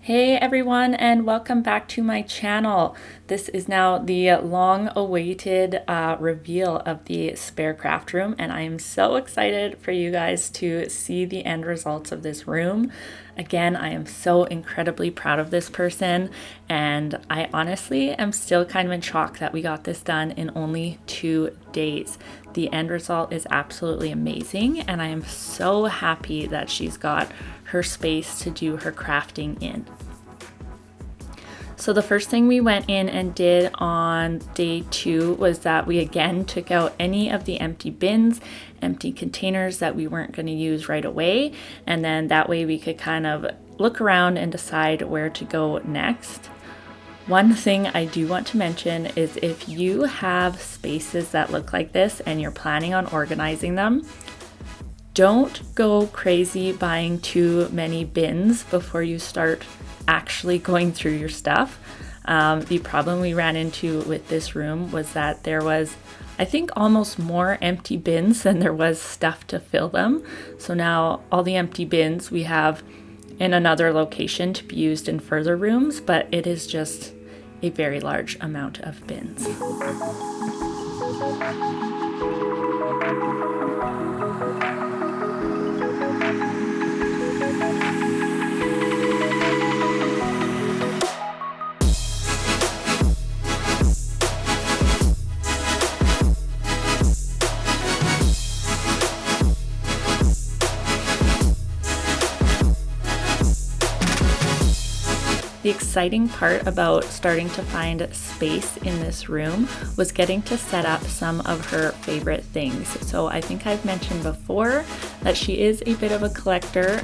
Hey everyone, and welcome back to my channel. This is now the long-awaited reveal of the spare craft room, and I am so excited for you guys to see the end results of this room. Again, I am so incredibly proud of this person, and I honestly am still kind of in shock that we got this done in only 2 days. The end result is absolutely amazing, and I am so happy that she's got her space to do her crafting in. So the first thing we went in and did on day 2 was that we again took out any of the empty bins, empty containers that we weren't going to use right away, and then that way we could kind of look around and decide where to go next. One thing I do want to mention is if you have spaces that look like this and you're planning on organizing them, don't go crazy buying too many bins before you start actually going through your stuff. The problem we ran into with this room was that there was, I think, almost more empty bins than there was stuff to fill them. So now all the empty bins we have in another location to be used in further rooms, but it is just a very large amount of bins. The exciting part about starting to find space in this room was getting to set up some of her favorite things. So I think I've mentioned before that she is a bit of a collector,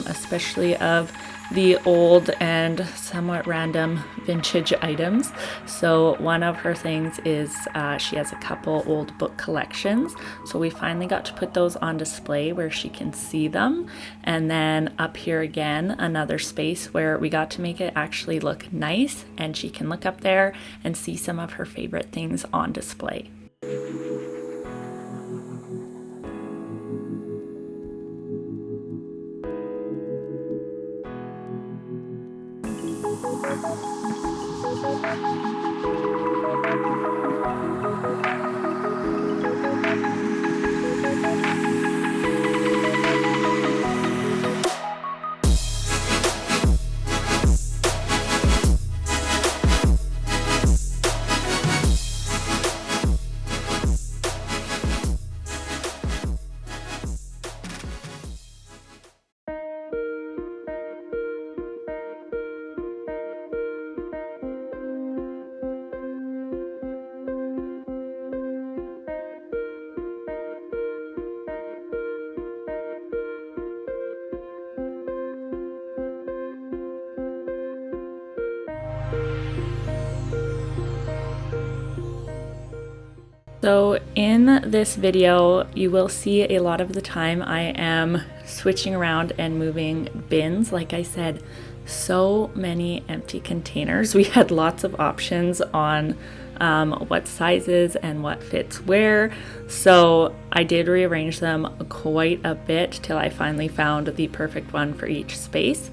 especially of the old and somewhat random vintage items. So one of her things is she has a couple old book collections. So we finally got to put those on display where she can see them. And then up here again, another space where we got to make it actually look nice and she can look up there and see some of her favorite things on display. So in this video, you will see a lot of the time I am switching around and moving bins. Like I said, so many empty containers. We had lots of options on what sizes and what fits where. So I did rearrange them quite a bit till I finally found the perfect one for each space.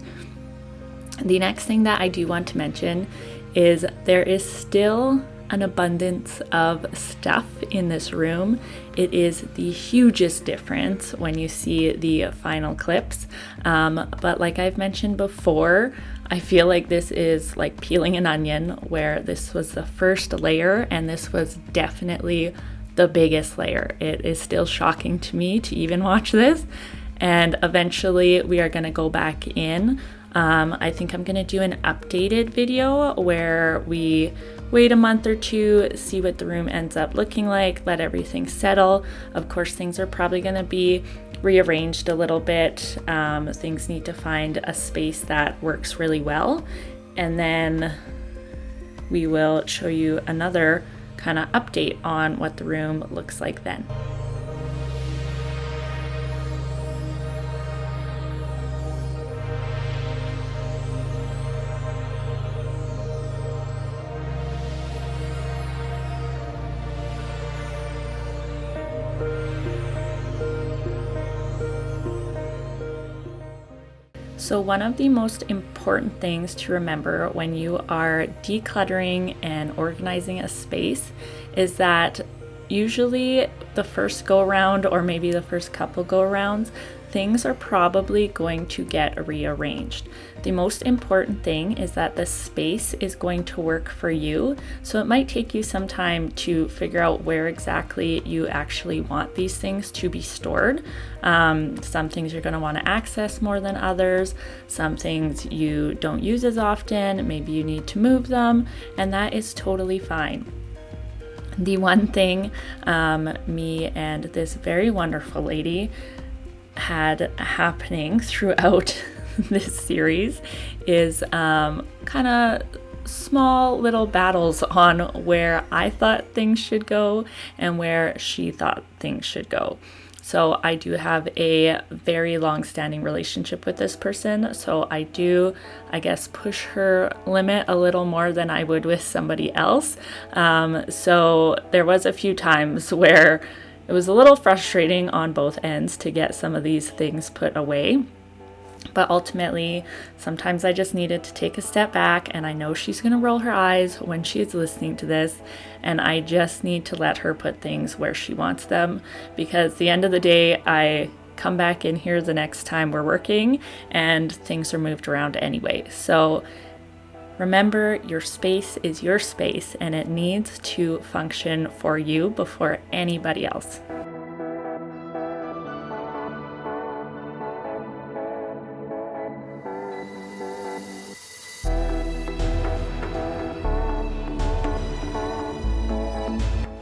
The next thing that I do want to mention is there is still an abundance of stuff in this room. It is the hugest difference when you see the final clips. But like I've mentioned before, I feel like this is like peeling an onion, where this was the first layer and this was definitely the biggest layer. It is still shocking to me to even watch this. And eventually we are gonna go back in. I think I'm gonna do an updated video where we wait a month or two, see what the room ends up looking like, let everything settle. Of course, things are probably gonna be rearranged a little bit. Things need to find a space that works really well. And then we will show you another kind of update on what the room looks like then. So one of the most important things to remember when you are decluttering and organizing a space is that usually the first go around, or maybe the first couple go arounds, things are probably going to get rearranged. The most important thing is that the space is going to work for you. So it might take you some time to figure out where exactly you actually want these things to be stored. Some things you're going to want to access more than others. Some things you don't use as often. Maybe you need to move them, and that is totally fine. The one thing me and this very wonderful lady had happening throughout this series is kind of small little battles on where I thought things should go and where she thought things should go. So I do have a very long-standing relationship with this person, so I do, I guess, push her limit a little more than I would with somebody else. So there was a few times where it was a little frustrating on both ends to get some of these things put away. But ultimately, sometimes I just needed to take a step back, and I know she's going to roll her eyes when she's listening to this, and I just need to let her put things where she wants them, because at the end of the day, I come back in here the next time we're working and things are moved around anyway. So remember, your space is your space and it needs to function for you before anybody else.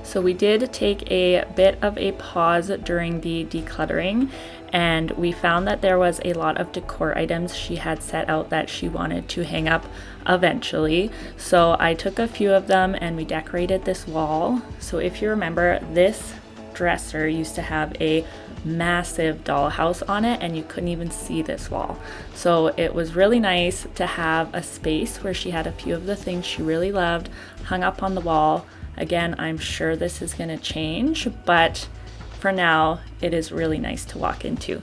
So we did take a bit of a pause during the decluttering, and we found that there was a lot of decor items she had set out that she wanted to hang up eventually. So I took a few of them and we decorated this wall. So if you remember, this dresser used to have a massive dollhouse on it and you couldn't even see this wall. So it was really nice to have a space where she had a few of the things she really loved hung up on the wall. Again, I'm sure this is going to change, but for now, it is really nice to walk into.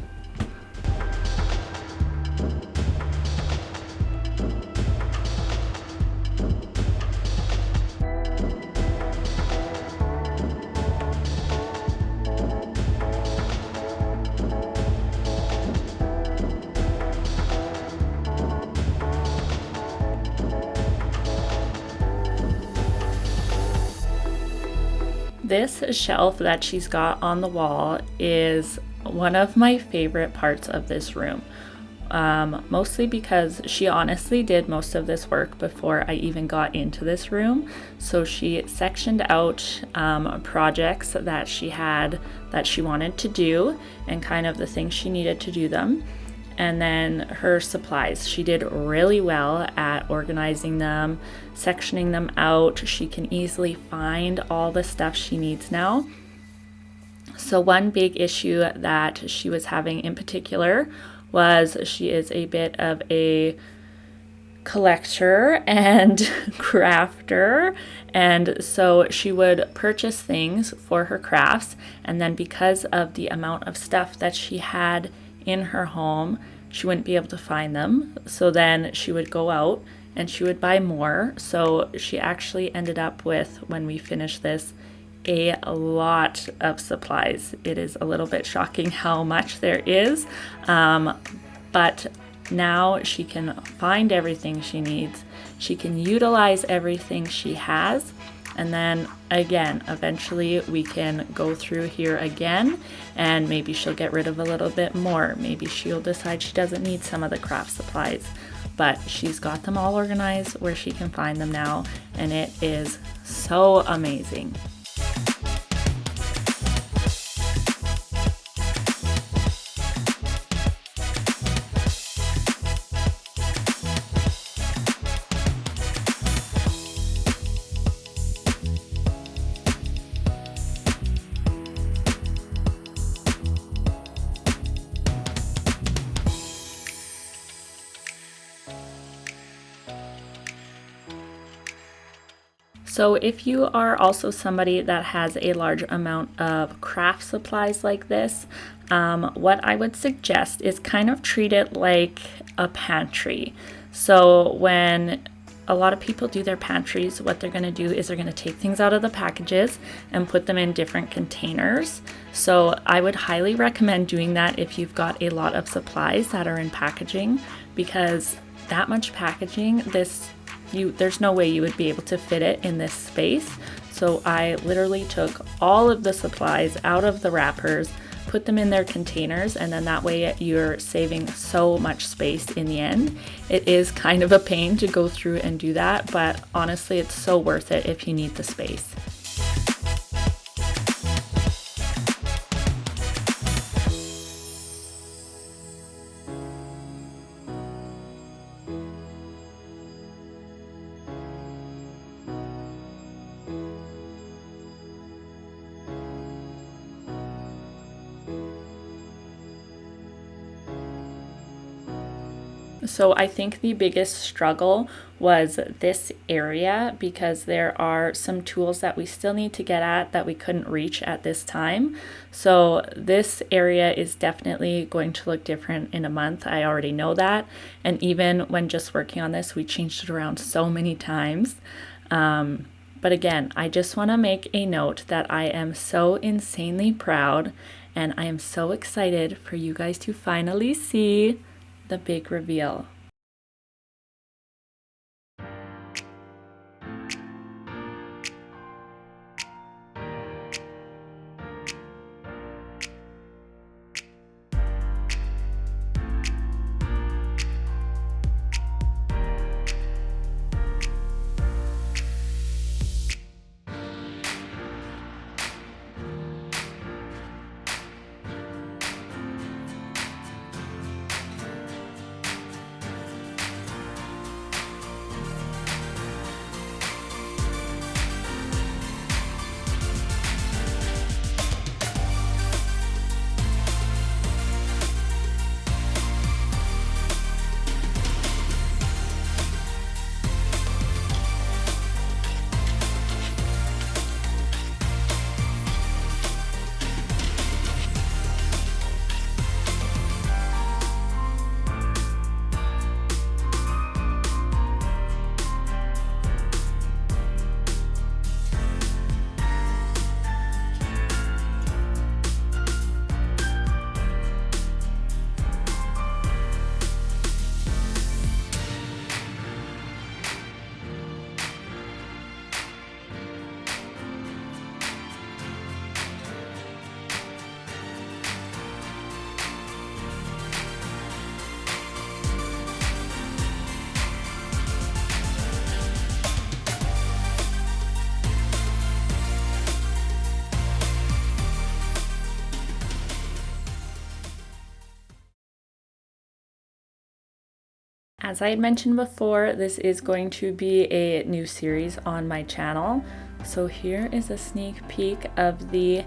This shelf that she's got on the wall is one of my favorite parts of this room, mostly because she honestly did most of this work before I even got into this room. So she sectioned out projects that she had that she wanted to do and kind of the things she needed to do them. And then her supplies. She did really well at organizing them, sectioning them out. She can easily find all the stuff she needs now. So one big issue that she was having in particular was she is a bit of a collector and crafter, and so she would purchase things for her crafts, and then because of the amount of stuff that she had in her home, she wouldn't be able to find them. So then she would go out and she would buy more. So she actually ended up with, when we finished this, a lot of supplies. It is a little bit shocking how much there is, but now she can find everything she needs. She can utilize everything she has. And then again, eventually we can go through here again and maybe she'll get rid of a little bit more. Maybe she'll decide she doesn't need some of the craft supplies, but she's got them all organized where she can find them now, and it is so amazing. So if you are also somebody that has a large amount of craft supplies like this, what I would suggest is kind of treat it like a pantry. So when a lot of people do their pantries, what they're going to do is they're going to take things out of the packages and put them in different containers. So I would highly recommend doing that if you've got a lot of supplies that are in packaging, because that much packaging, there's no way you would be able to fit it in this space. So I literally took all of the supplies out of the wrappers, put them in their containers, and then that way you're saving so much space in the end. It is kind of a pain to go through and do that, but honestly, it's so worth it if you need the space. So I think the biggest struggle was this area, because there are some tools that we still need to get at that we couldn't reach at this time. So this area is definitely going to look different in a month. I already know that. And even when just working on this, we changed it around so many times. But again, I just want to make a note that I am so insanely proud, and I am so excited for you guys to finally see the big reveal. As I had mentioned before, this is going to be a new series on my channel. So here is a sneak peek of the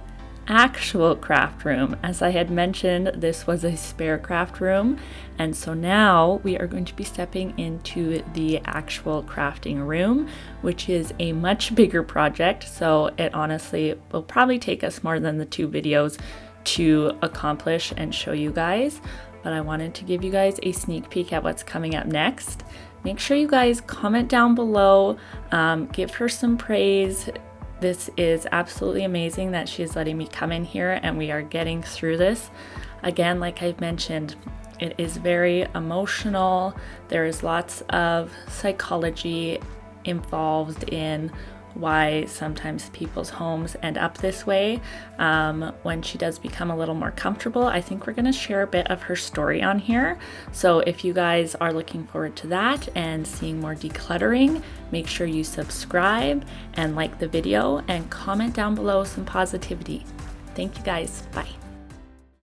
actual craft room. As I had mentioned, this was a spare craft room, and so now we are going to be stepping into the actual crafting room, which is a much bigger project. So it honestly will probably take us more than the 2 videos to accomplish and show you guys. But I wanted to give you guys a sneak peek at what's coming up next. Make sure you guys comment down below, give her some praise. This is absolutely amazing that she's letting me come in here and we are getting through this. Again, like I've mentioned, it is very emotional. There is lots of psychology involved in why sometimes people's homes end up this way. When she does become a little more comfortable, I think we're going to share a bit of her story on here. So if you guys are looking forward to that and seeing more decluttering, make sure you subscribe and like the video and comment down below some positivity. Thank you guys. Bye.